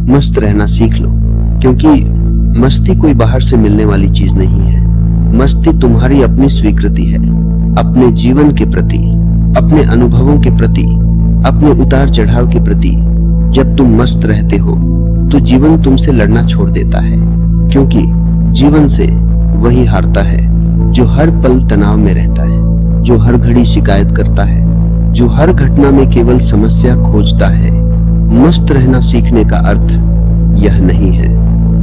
मस्त रहना सीख लो, क्योंकि मस्ती कोई बाहर से मिलने वाली चीज नहीं है। मस्ती तुम्हारी अपनी स्वीकृति है, अपने जीवन के प्रति, अपने अनुभवों के प्रति, अपने उतार चढ़ाव के प्रति। जब तुम मस्त रहते हो तो जीवन तुमसे लड़ना छोड़ देता है, क्योंकि जीवन से वही हारता है जो हर पल तनाव में रहता है, जो हर घड़ी शिकायत करता है, जो हर घटना में केवल समस्या खोजता है। मस्त रहना सीखने का अर्थ यह नहीं है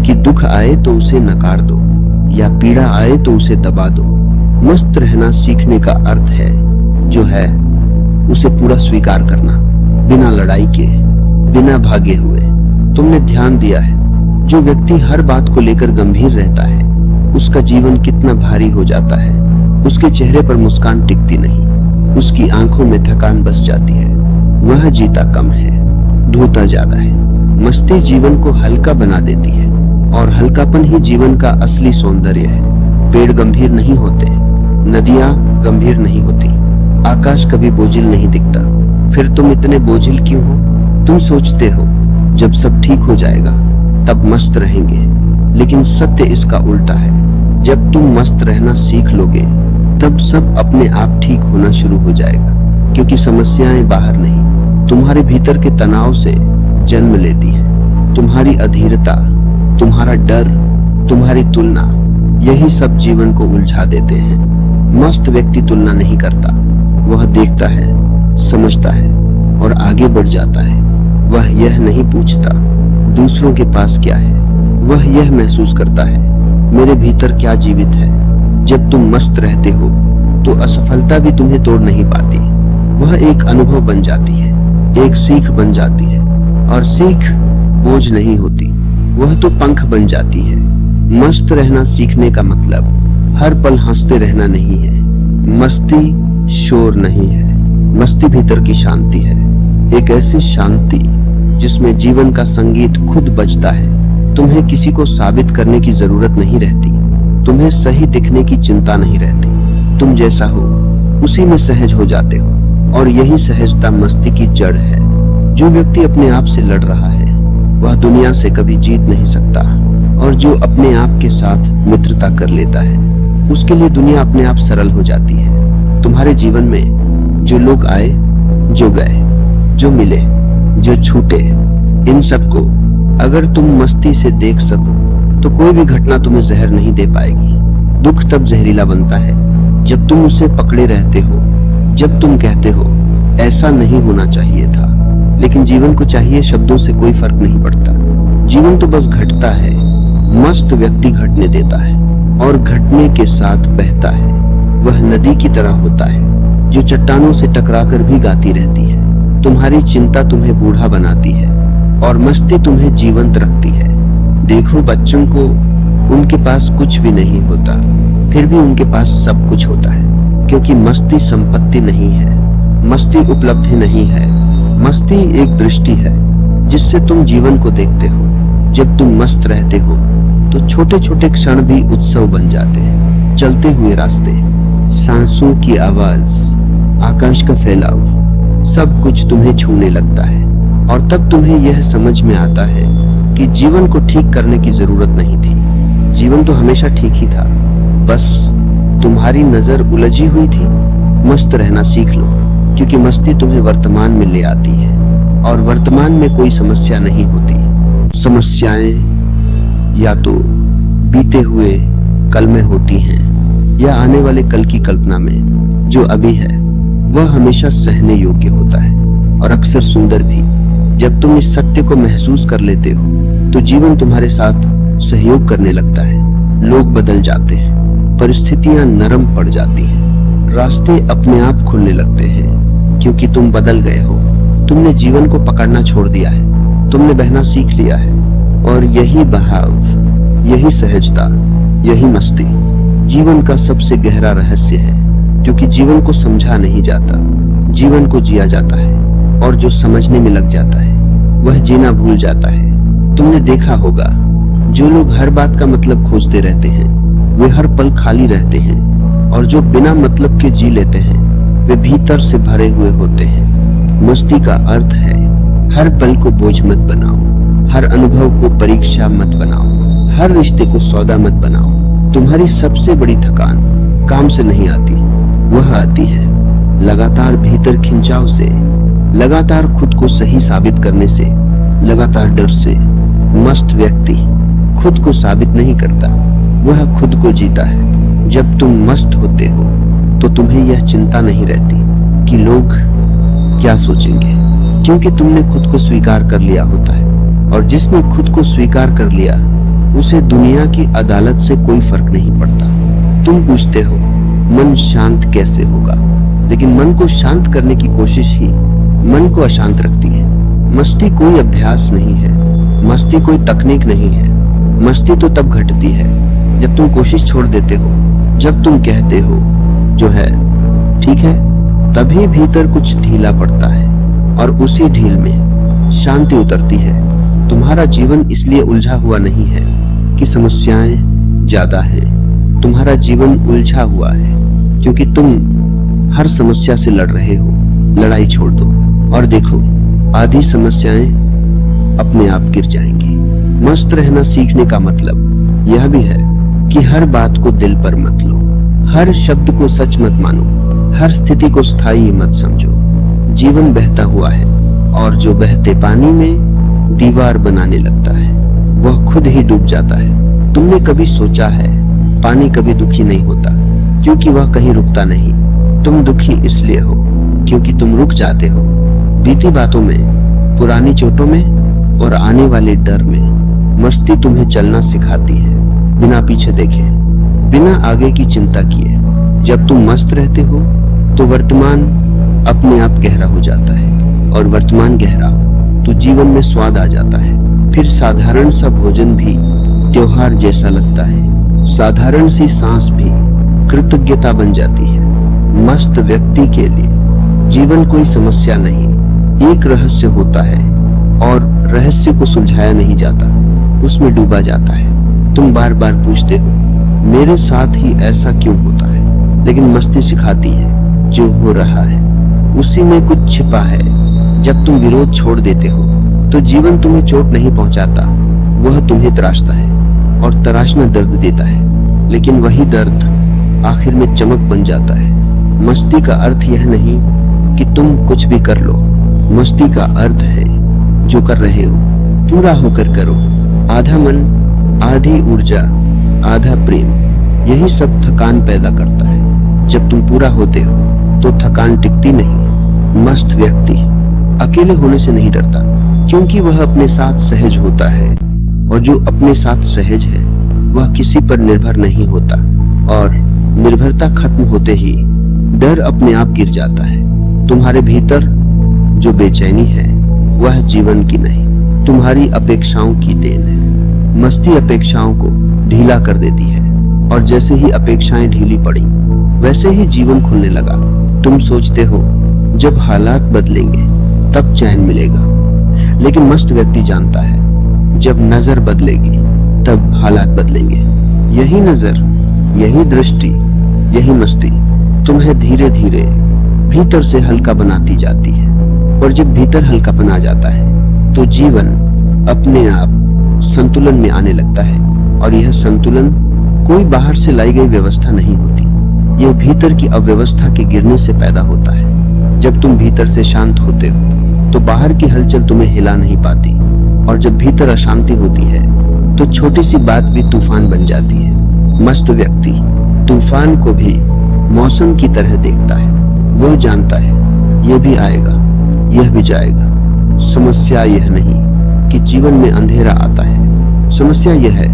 कि दुख आए तो उसे नकार दो या पीड़ा आए तो उसे दबा दो। मस्त रहना सीखने का अर्थ है जो है उसे पूरा स्वीकार करना, बिना लड़ाई के, बिना भागे हुए। तुमने ध्यान दिया है, जो व्यक्ति हर बात को लेकर गंभीर रहता है उसका जीवन कितना भारी हो जाता है। उसके चेहरे पर मुस्कान टिकती नहीं, उसकी आंखों में थकान बस जाती है। वह जीता कम है, ढोता ज्यादा है। मस्ती जीवन को हल्का बना देती है, और हल्कापन ही जीवन का असली सौंदर्य है। पेड़ गंभीर नहीं होते, नदियां गंभीर नहीं होती, आकाश कभी बोझिल नहीं दिखता। फिर तुम इतने बोझिल क्यों हो? तुम सोचते हो जब सब ठीक हो जाएगा तब मस्त रहेंगे, लेकिन सत्य इसका उल्टा है। जब तुम मस्त रहना सीख लोगे तब सब अपने आप ठीक होना शुरू हो जाएगा, क्योंकि समस्याएं बाहर नहीं, तुम्हारे भीतर के तनाव से जन्म लेती हैं। तुम्हारी अधीरता, तुम्हारा डर, तुम्हारी तुलना, यही सब जीवन को उलझा देते हैं। मस्त व्यक्ति तुलना नहीं करता, वह देखता है, समझता है और आगे बढ़ जाता है। वह यह नहीं पूछता दूसरों के पास क्या है, वह यह महसूस करता है मेरे भीतर क्या जीवित है। जब तुम मस्त रहते हो तो असफलता भी तुम्हें तोड़ नहीं पाती, वह एक अनुभव बन जाती है, एक सीख बन जाती है। और सीख बोझ नहीं होती, वह तो पंख बन जाती है। मस्त रहना सीखने का मतलब हर पल हंसते रहना नहीं है। मस्ती शोर नहीं है, मस्ती भीतर की शांति है, एक ऐसी शांति जिसमें जीवन का संगीत खुद बजता है। तुम्हें किसी को साबित करने की जरूरत नहीं रहती, तुम्हें सही दिखने की चिंता नहीं रहती। तुम जैसा हो उसी में सहज हो जाते हो, और यही सहजता मस्ती की जड़ है। जो व्यक्ति अपने आप से लड़ रहा है वह दुनिया से कभी जीत नहीं सकता, और जो अपने आप के साथ मित्रता कर लेता है उसके लिए दुनिया अपने आप सरल हो जाती है। तुम्हारे जीवन में जो लोग आए, जो गए, जो मिले, जो छूटे, इन सबको अगर तुम मस्ती से देख सको तो कोई भी घटना तुम्हें जहर नहीं दे पाएगी। दुख तब जहरीला बनता है जब तुम उसे पकड़े रहते हो, जब तुम कहते हो ऐसा नहीं होना चाहिए था, लेकिन जीवन को चाहिए शब्दों से कोई फर्क नहीं पड़ता। जीवन तो बस घटता है। मस्त व्यक्ति घटने देता है और घटने के साथ बहता है। वह नदी की तरह होता है जो चट्टानों से टकराकर भी गाती रहती है। तुम्हारी चिंता तुम्हें बूढ़ा बनाती है और मस्ती तुम्हें जीवंत रखती है। देखो बच्चों को, उनके पास कुछ भी नहीं होता, फिर भी उनके पास सब कुछ होता है, क्योंकि मस्ती संपत्ति नहीं है, मस्ती उपलब्धि नहीं है, मस्ती एक दृष्टि है जिससे तुम जीवन को देखते हो। जब तुम मस्त रहते हो तो छोटे छोटे क्षण भी उत्सव बन जाते हैं। चलते हुए रास्ते, सांसों की आवाज, आकाश का फैलाव, सब कुछ तुम्हें छूने लगता है, और तब तुम्हें यह समझ में आता है कि जीवन को ठीक करने की जरूरत नहीं थी। जीवन तो हमेशा ठीक ही था, बस तुम्हारी नजर उलझी हुई थी। मस्त रहना सीख लो, क्योंकि मस्ती तुम्हें वर्तमान में ले आती है, और वर्तमान में कोई समस्या नहीं होती। समस्याएं या तो बीते हुए कल में होती हैं, या आने वाले कल की कल्पना में। जो अभी है वह हमेशा सहने योग्य होता है, और अक्सर सुंदर भी। जब तुम इस सत्य को महसूस कर लेते हो तो जीवन तुम्हारे साथ सहयोग करने लगता है। लोग बदल जाते हैं, परिस्थितियां नरम पड़ जाती हैं, रास्ते अपने आप खुलने लगते हैं, क्योंकि तुम बदल गए हो। तुमने जीवन को पकड़ना छोड़ दिया है, तुमने बहना सीख लिया है। और यही बहाव, यही सहजता, यही मस्ती जीवन का सबसे गहरा रहस्य है, क्योंकि जीवन को समझा नहीं जाता, जीवन को जिया जाता है। और जो समझने में लग जाता है वह जीना भूल जाता है। तुमने देखा होगा, जो लोग हर बात का मतलब खोजते रहते हैं वे हर पल खाली रहते हैं, और जो बिना मतलब के जी लेते हैं वे भीतर से भरे हुए होते हैं। मस्ती का अर्थ है हर पल को बोझ मत बनाओ, हर अनुभव को परीक्षा मत बनाओ, हर रिश्ते को सौदा मत बनाओ। तुम्हारी सबसे बड़ी थकान काम से नहीं आती, वह आती है लगातार भीतर खिंचाव से, लगातार खुद को सही साबित करने से, लगातार डर से। मस्त व्यक्ति खुद को साबित नहीं करता, वह खुद को जीता है। जब तुम मस्त होते हो तो तुम्हें यह चिंता नहीं रहती कि लोग क्या सोचेंगे, क्योंकि तुमने खुद को स्वीकार कर लिया होता है। और जिसने खुद को स्वीकार कर लिया उसे दुनिया की अदालत से कोई फर्क नहीं पड़ता। तुम पूछते हो मन शांत कैसे होगा, लेकिन मन को शांत करने की कोशिश ही मन को अशांत रखती है। मस्ती कोई अभ्यास नहीं है, मस्ती कोई तकनीक नहीं है। मस्ती तो तब घटती है जब तुम कोशिश छोड़ देते हो, जब तुम कहते हो जो है ठीक है, तभी भीतर कुछ ढीला पड़ता है और उसी ढील में शांति उतरती है। तुम्हारा जीवन इसलिए उलझा हुआ नहीं है कि समस्याएं ज्यादा है, तुम्हारा जीवन उलझा हुआ है क्योंकि तुम हर समस्या से लड़ रहे हो। लड़ाई छोड़ दो और देखो, आधी समस्याएं अपने आप गिर जाएंगी। मस्त रहना सीखने का मतलब यह भी है कि हर बात को दिल पर मत लो, हर शब्द को सच मत मानो, हर स्थिति को स्थायी मत समझो। जीवन बहता हुआ है और जो बहते पानी में दीवार बनाने लगता है वह खुद ही डूब जाता है। तुमने कभी सोचा है पानी कभी दुखी नहीं होता क्योंकि वह कहीं रुकता नहीं। तुम दुखी इसलिए हो क्योंकि तुम रुक जाते हो बीती बातों में, पुरानी चोटों में और आने वाले डर में। मस्ती तुम्हें चलना सिखाती है बिना पीछे देखे, बिना आगे की चिंता किए। जब तुम मस्त रहते हो तो वर्तमान अपने आप गहरा हो जाता है और वर्तमान गहरा तो जीवन में स्वाद आ जाता है। फिर साधारण सा भोजन भी त्योहार जैसा लगता है, साधारण सी सांस भी कृतज्ञता बन जाती है। मस्त व्यक्ति के लिए जीवन कोई समस्या नहीं, एक रहस्य होता है और रहस्य को सुलझाया नहीं जाता, उसमें डूबा जाता है। तुम बार बार पूछते हो मेरे साथ ही ऐसा क्यों होता है, लेकिन मस्ती सिखाती है जो हो रहा है उसी में कुछ छिपा है। जब तुम विरोध छोड़ देते हो तो जीवन तुम्हें चोट नहीं पहुंचाता, वह तुम्हें तराशता है और तराशना दर्द देता है, लेकिन वही दर्द आखिर में चमक बन जाता है। मस्ती का अर्थ यह नहीं कि तुम कुछ भी कर लो, मस्ती का अर्थ है जो कर रहे हो पूरा होकर करो। आधा मन, आधी ऊर्जा, आधा प्रेम, यही सब थकान पैदा करता है। जब तुम पूरा होते हो तो थकान टिकती नहीं। मस्त व्यक्ति अकेले होने से नहीं डरता क्योंकि वह अपने साथ सहज होता है, और जो अपने साथ सहज है वह किसी पर निर्भर नहीं होता। और निर्भरता खत्म होते ही डर अपने आप गिर जाता है। तुम्हारे भीतर जो बेचैनी है वह जीवन की नहीं, तुम्हारी अपेक्षाओं की देन है। मस्ती अपेक्षाओं को ढीला कर देती है और जैसे ही अपेक्षाएं ढीली पड़ी वैसे ही जीवन खुलने लगा। तुम सोचते हो जब हालात बदलेंगे तब चैन मिलेगा, लेकिन मस्त व्यक्ति जानता है जब नजर बदलेगी तब हालात बदलेंगे। यही नजर, यही दृष्टि, यही मस्ती तुम्हें धीरे धीरे भीतर से हल्का बनाती जाती है। और जब भीतर हल्का बना जाता है तो जीवन अपने आप संतुलन में आने लगता है। और यह संतुलन कोई बाहर से लाई गई व्यवस्था नहीं होती, यह भीतर की अव्यवस्था के गिरने से पैदा होता है। जब तुम भीतर से शांत होते हो तो बाहर की हलचल तुम्हें हिला नहीं पाती, और जब भीतर अशांति होती है तो छोटी सी बात भी तूफान बन जाती है। मस्त व्यक्ति तूफान को भी मौसम की तरह देखता है, वह जानता है यह भी आएगा, यह भी जाएगा। समस्या यह नहीं कि जीवन में अंधेरा आता है, समस्या यह है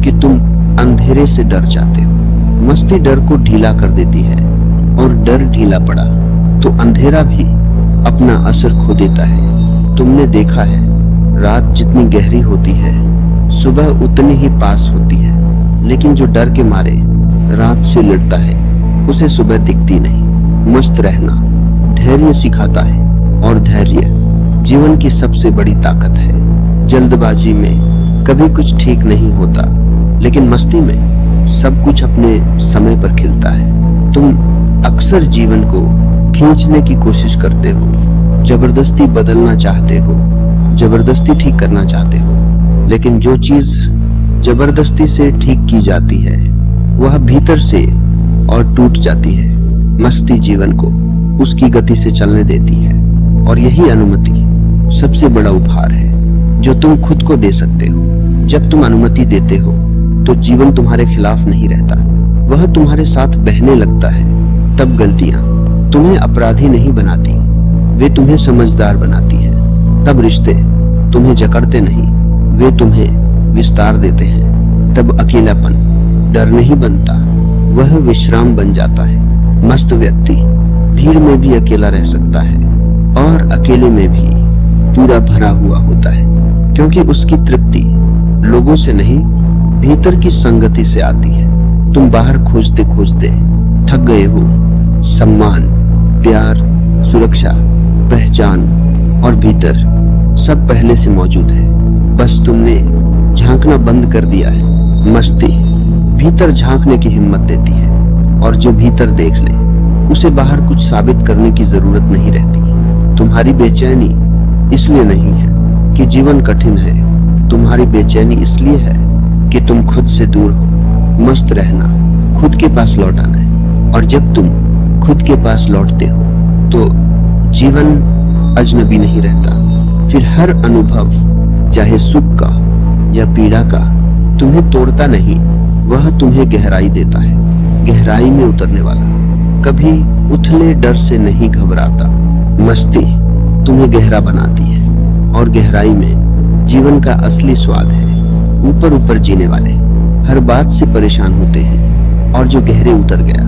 कि तुम अंधेरे से डर जाते हो। मस्ती डर को ढीला कर देती है, और डर ढीला पड़ा तो अंधेरा भी अपना असर खो देता है। तुमने देखा है रात जितनी गहरी होती है सुबह उतनी ही पास होती है, लेकिन जो डर के मारे रात से लड़ता है उसे सुबह दिखती नहीं। मस्त रहना धैर्य सिखाता है, और धैर्य जीवन की सबसे बड़ी ताकत है। जल्दबाजी में कभी कुछ ठीक नहीं होता, लेकिन मस्ती में सब कुछ अपने समय पर खिलता है। तुम अक्सर जीवन को खींचने की कोशिश करते हो, जबरदस्ती बदलना चाहते हो, जबरदस्ती ठीक करना चाहते हो, लेकिन जो चीज जबरदस्ती से ठीक की जाती है वह भीतर से और टूट जाती है। मस्ती जीवन को उसकी गति से चलने देती है, और यही अनुमति सबसे बड़ा उपहार है जो तुम खुद को दे सकते हो। जब तुम अनुमति देते हो तो जीवन तुम्हारे खिलाफ नहीं रहता, वह तुम्हारे साथ बहने लगता है। तब गलतियां तुम्हें अपराधी नहीं बनाती, वे तुम्हें समझदार बनाती हैं। तब रिश्ते तुम्हें जकड़ते नहीं, वे तुम्हें विस्तार देते हैं। तब अकेलापन डर नहीं बनता, वह विश्राम बन जाता है। मस्त व्यक्ति भीड़ में भी अकेला रह सकता है और अकेले में भी पूरा भरा हुआ होता है, क्योंकि उसकी तृप्ति लोगों से नहीं, भीतर की संगति से आती है। तुम बाहर खोजते खोजते थक गए हो। सम्मान, प्यार, सुरक्षा, पहचान और भीतर सब पहले से मौजूद है, बस तुमने झांकना बंद कर दिया है। मस्ती भीतर झांकने की हिम्मत देती है, और जो भीतर देख ले उसे बाहर कुछ साबित करने की जरूरत नहीं रहती। तुम्हारी बेचैनी इसलिए नहीं है कि जीवन कठिन है, तुम्हारी बेचैनी इसलिए है कि तुम खुद से दूर हो। मस्त रहना खुद के पास लौट आना है, और जब तुम खुद के पास लौटते हो तो जीवन अजनबी नहीं रहता। फिर हर अनुभव, चाहे सुख का या पीड़ा का, तुम्हें तोड़ता नहीं, वह तुम्हें गहराई देता है। गहराई में उतरने वाला कभी उथले डर से नहीं घबराता। मस्ती तुम्हें गहरा बनाती है, और गहराई में जीवन का असली स्वाद है। ऊपर ऊपर जीने वाले हर बात से परेशान होते हैं, और जो गहरे उतर गया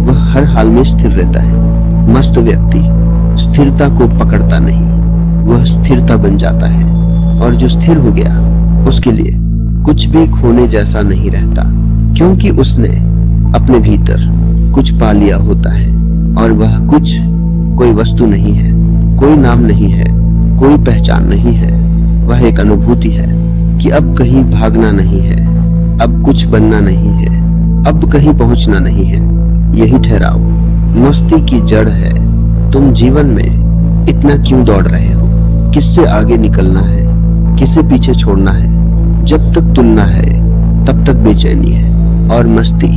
वह हर हाल में स्थिर रहता है। मस्त व्यक्ति स्थिरता को पकड़ता नहीं, वह स्थिरता बन जाता है, और जो स्थिर हो गया उसके लिए कुछ भी खोने जैसा नहीं रहता, क्योंकि उसने अपने भीतर कुछ पा लिया होता है। और वह कुछ कोई वस्तु नहीं है, कोई नाम नहीं है, कोई पहचान नहीं है। वह एक अनुभूति है कि अब कहीं भागना नहीं है, अब कुछ बनना नहीं है, अब कहीं पहुंचना नहीं है। यही ठहराव मस्ती की जड़ है। तुम जीवन में इतना क्यों दौड़ रहे हो? किससे आगे निकलना है, किसे पीछे छोड़ना है? जब तक तुलना है तब तक बेचैनी है, और मस्ती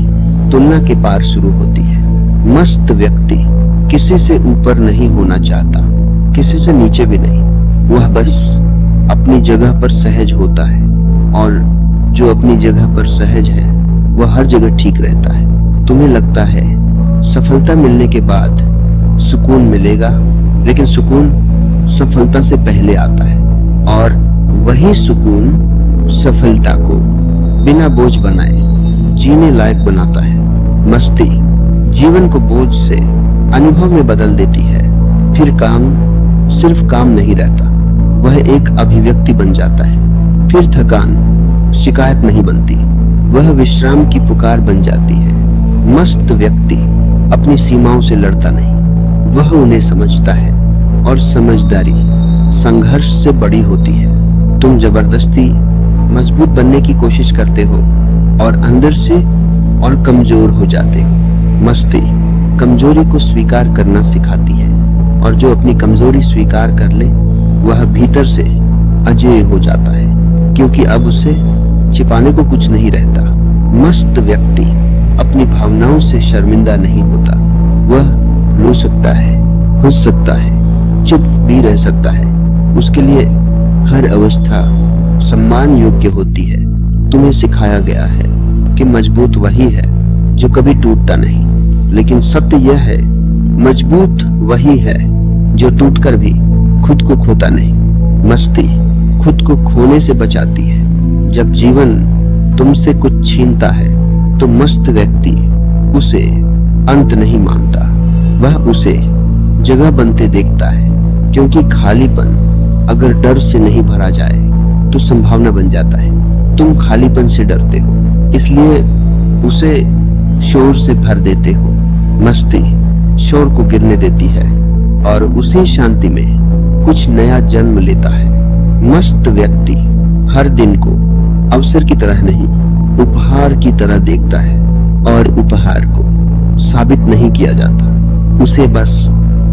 तुलना के पार शुरू होती है। मस्त व्यक्ति किसी से ऊपर नहीं होना चाहता, किसी से नीचे भी नहीं। वह बस अपनी जगह पर सहज होता है, और जो अपनी जगह पर सहज है वह हर जगह ठीक रहता है। तुम्हें लगता है सफलता मिलने के बाद सुकून मिलेगा, लेकिन सुकून सफलता से पहले आता है, और वही सुकून सफलता को बिना बोझ बनाए जीने लायक बनाता है। मस्ती जीवन को बोझ से अनुभव में बदल देती है। फिर काम सिर्फ काम नहीं रहता, वह एक अभिव्यक्ति बन जाता है। फिर थकान शिकायत नहीं बनती, वह विश्राम की पुकार बन जाती है। मस्त व्यक्ति अपनी सीमाओं से लड़ता नहीं, वह उन्हें समझता है, और समझदारी संघर्ष से बड़ी होती है। तुम जबरदस्ती मजबूत बनने की कोशिश करते हो, और अंदर से और कमजोर हो जाते हो। मस्ती कमजोरी को स्वीकार करना सिखाती है, और जो अपनी कमजोरी स्वीकार कर ले वह भीतर से अजेय हो जाता है, क्योंकि अब उसे छिपाने को कुछ नहीं रहता। मस्त व्यक्ति अपनी भावनाओं से शर्मिंदा नहीं होता, वह रो सकता है, हंस सकता है, चुप भी रह सकता है। उसके लिए हर अवस्था सम्मान योग्य होती है। तुम्हें सिखाया गया है कि मजबूत वही है जो कभी टूटता नहीं, लेकिन सत्य यह है मजबूत वही है जो टूटकर भी खुद को खोता नहीं। मस्ती खुद को खोने से बचाती है। जब जीवन तुमसे कुछ छीनता है तो मस्त व्यक्ति उसे अंत नहीं मानता, वह उसे जगह बनते देखता है, क्योंकि खालीपन अगर डर से नहीं भरा जाए तो संभावना बन जाता है। तुम खालीपन से डरते हो, इसलिए उसे शोर से भर देते हो। मस्ती शोर को गिरने देती है, और उसी शांति में कुछ नया जन्म लेता है। मस्त व्यक्ति हर दिन को अवसर की तरह नहीं, उपहार की तरह देखता है, और उपहार को साबित नहीं किया जाता, उसे बस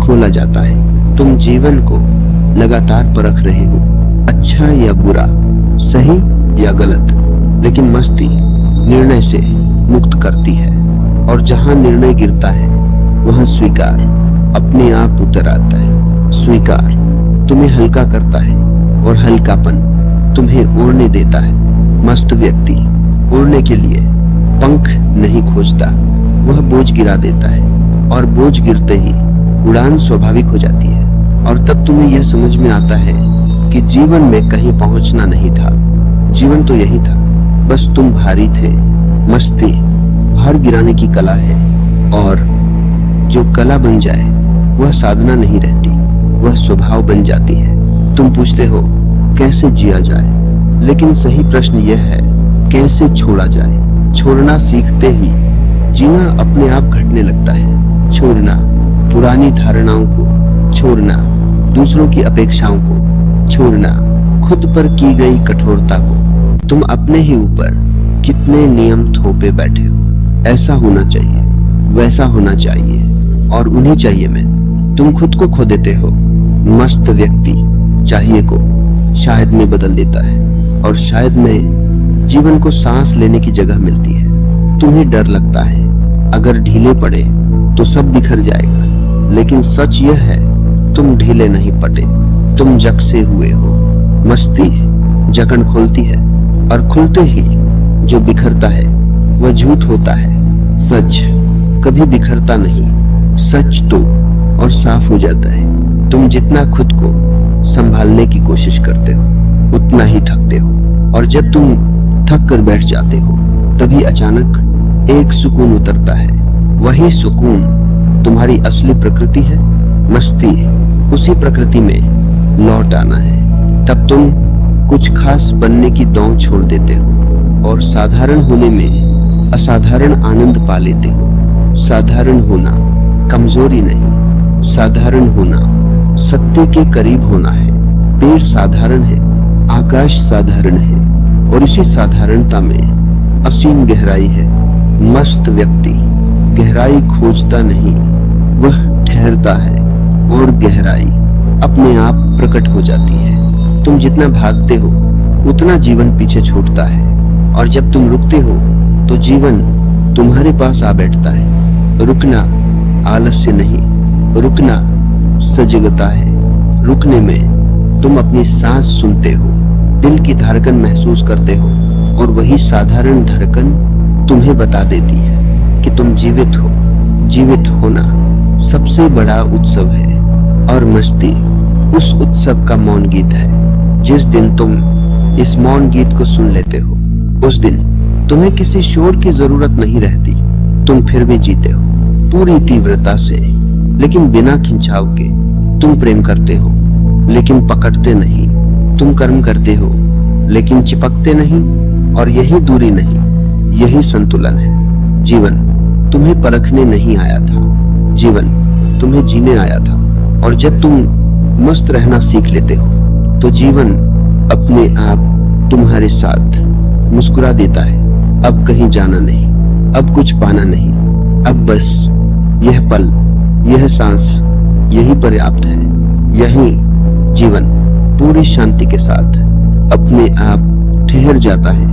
खोला जाता है। तुम जीवन को लगातार परख रहे हो, अच्छा या बुरा, सही या गलत, लेकिन मस्ती निर्णय से मुक्त करती है। और जहां निर्णय गिरता है वहां स्वीकार अपने आप उतर आता है। स्वीकार तुम्हें हल्का करता है और हल्कापन तुम्हें उड़ने देता है। मस्त व्यक्ति उड़ने के लिए पंख नहीं खोजता, वह बोझ गिरा देता है और बोझ गिरते ही उड़ान स्वाभाविक हो जाती है। और तब तुम्हें यह समझ में आता है कि जीवन में कहीं पहुंचना नहीं था, जीवन तो यही था, बस तुम भारी थे। मस्ती भार गिराने की कला है, और जो कला बन जाए वह साधना नहीं रहती, वह स्वभाव बन जाती है। तुम पूछते हो कैसे जिया जाए, लेकिन सही प्रश्न यह है कैसे छोड़ा जाए। छोड़ना सीखते ही जीना अपने आप घटने लगता है। छोड़ना पुरानी धारणाओं को, छोड़ना दूसरों की अपेक्षाओं को, छोड़ना खुद पर की गई कठोरता को। तुम अपने ही ऊपर कितने नियम थोपे बैठे हो। ऐसा होना चाहिए, वैसा होना चाहिए और उन्हीं चाहिए में तुम खुद को खो देते हो। मस्त व्यक्ति चाहिए को शायद में बदल देता है, और शायद में जीवन को सांस लेने की जगह मिलती है। तुम्हें डर लगता है अगर ढीले पड़े तो सब बिखर जाएगा, लेकिन सच यह है तुम ढीले नहीं पड़े, तुम जकसे हुए हो। मस्ती जकन खोलती है और खुलते ही जो बिखरता है वह झूठ होता है। सच कभी बिखरता नहीं, सच तो और साफ हो जाता है। तुम जितना खुद को संभालने की कोशिश करते हो उतना ही थकते हो, और जब तुम थक कर बैठ जाते हो तभी अचानक एक सुकून उतरता है। वही सुकून तुम्हारी असली प्रकृति है। मस्ती उसी प्रकृति में लौट आना है। तब तुम कुछ खास बनने की दौड़ छोड़ देते हो और साधारण होने में असाधारण आनंद पा लेते हो। साधारण होना कमजोरी नहीं, साधारण होना सत्य के करीब होना है। पेड़ साधारण है, आकाश साधारण है, और इसी साधारणता में असीम गहराई है। मस्त व्यक्ति गहराई खोजता नहीं, वह ठहरता है और गहराई अपने आप प्रकट हो जाती है। तुम जितना भागते हो उतना जीवन पीछे छूटता है, और जब तुम रुकते हो तो जीवन तुम्हारे पास आ बैठता है। रुकना आलस्य नहीं, रुकना सजगता है। रुकने में तुम अपनी सांस सुनते हो, दिल की धड़कन महसूस करते हो, और वही साधारण धड़कन तुम्हें बता देती है कि तुम जीवित हो। जीवित होना सबसे बड़ा उत्सव है, और मस्ती उस उत्सव का मौन गीत है। जिस दिन तुम इस मौन गीत को सुन लेते हो उस दिन तुम्हें किसी शोर की जरूरत नहीं रहती। तुम फिर भी जीते हो पूरी तीव्रता से, लेकिन बिना खिंचाव के। तुम प्रेम करते हो लेकिन पकड़ते नहीं, तुम कर्म करते हो लेकिन चिपकते नहीं, और यही दूरी नहीं, यही संतुलन है। जीवन तुम्हें परखने नहीं आया था, जीवन तुम्हें जीने आया था। और जब तुम मस्त रहना सीख लेते हो तो जीवन अपने आप तुम्हारे साथ मुस्कुरा देता है। अब कहीं जाना नहीं, अब कुछ पाना नहीं, अब बस यह पल, यह सांस, यही पर्याप्त है। यही जीवन पूरी शांति के साथ अपने आप ठहर जाता है।